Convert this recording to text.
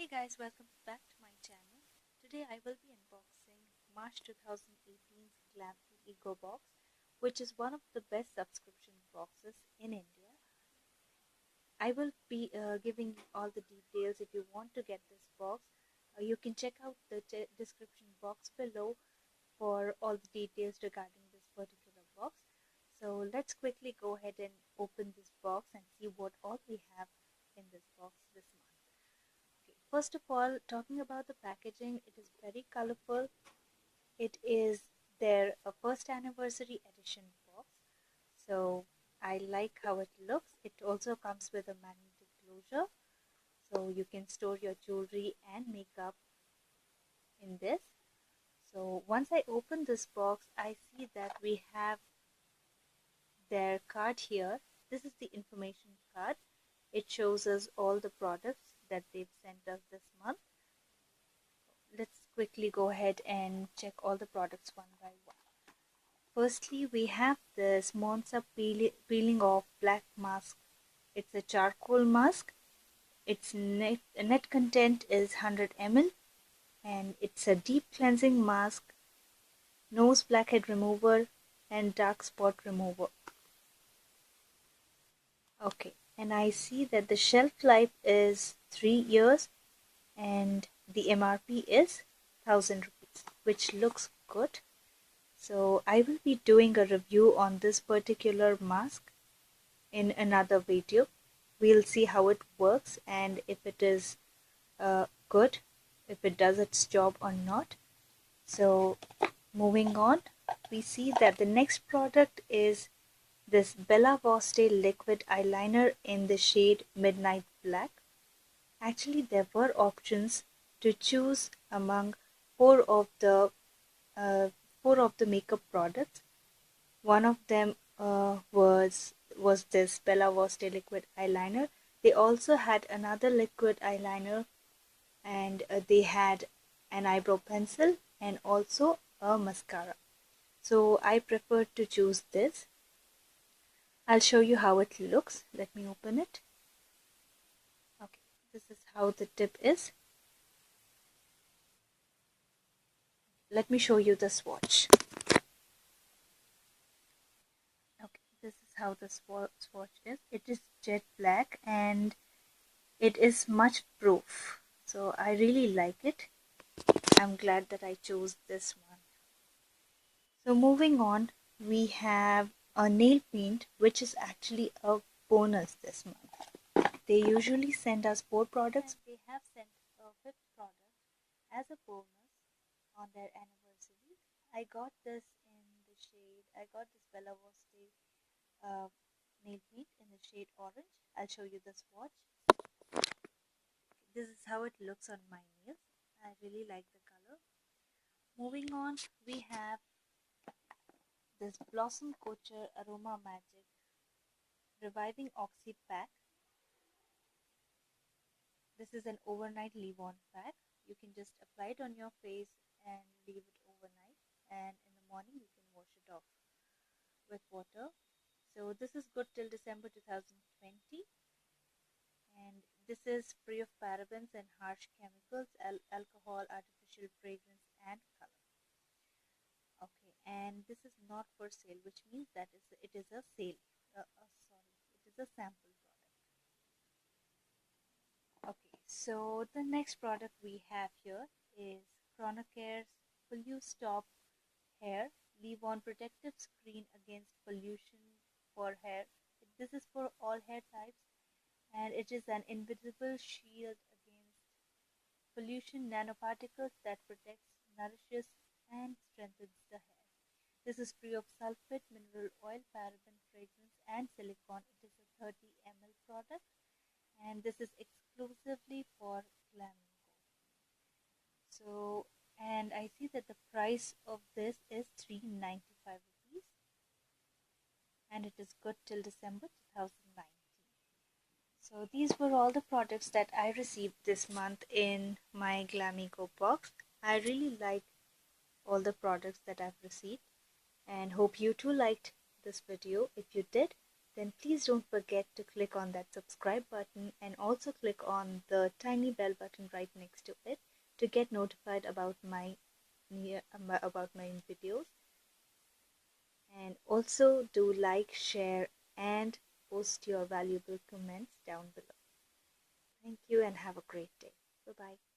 Hey guys, welcome back to my channel. Today I will be unboxing March 2018's Glamego box, which is one of the best subscription boxes in India. I will be giving you all the details. If you want to get this box, you can check out the description box below for all the details regarding this particular box. So let's quickly go ahead and open this box and see what all we have in this box this month. First of all, talking about the packaging, it is very colorful. It is their first anniversary edition box, so I like how it looks. It also comes with a magnetic closure, so you can store your jewelry and makeup in this. So once I open this box, I see that we have their card here. This is the information card. It shows us all the products that they've sent us this month. Let's quickly go ahead and check all the products one by one. Firstly, we have this Monza peeling off black mask. It's a charcoal mask. Its net content is 100 ml and it's a deep cleansing mask, nose blackhead remover and dark spot remover. Okay, and I see that the shelf life is 3 years and the MRP is 1000 rupees, which looks good. So I will be doing a review on this particular mask in another video. We'll see how it works and if it is good, if it does its job or not. So moving on, we see that the next product is this Bella Voste liquid eyeliner in the shade Midnight Black. Actually, there were options to choose among four of the makeup products. One of them was this Bella Voste liquid eyeliner. They also had another liquid eyeliner, and they had an eyebrow pencil and also a mascara. So I preferred to choose this. I'll show you how it looks. Let me open it. Okay, this is how the tip is. Let me show you the swatch. Okay, this is how the swatch is. It is jet black and it is much proof. So I really like it. I'm glad that I chose this one. So moving on, we have a nail paint, which is actually a bonus this month. They usually send us 4 products. They have sent a 5th product as a bonus on their anniversary. I got this Bella Voste nail paint in the shade orange. I'll show you the swatch. This is how it looks on my nails. I really like the color. Moving on, we have this Blossom Culture Aroma Magic Reviving Oxy Pack. This is an overnight leave-on pack. You can just apply it on your face and leave it overnight, and in the morning you can wash it off with water. So this is good till December 2020, and this is free of parabens and harsh chemicals, alcohol, artificial fragrance and color. Okay, and this is not for sale, which means that it is a sale. It is a sample product. Okay, so the next product we have here is Chronocare's Stop Hair Leave-On Protective Screen Against Pollution for Hair. This is for all hair types, and it is an invisible shield against pollution nanoparticles that protects, nourishes, and strengthens the hair. This is free of sulfate, mineral oil, paraben, fragrance, and silicone. It is a 30 ml product, and this is exclusively for Glamego. So, and I see that the price of this is 395 rupees, and it is good till December 2019. So these were all the products that I received this month in my Glamego box. I really like all the products that I've received, and hope you too liked this video. If you did, then please don't forget to click on that subscribe button and also click on the tiny bell button right next to it to get notified about my videos. And also do like, share, and post your valuable comments down below. Thank you and have a great day. Bye bye.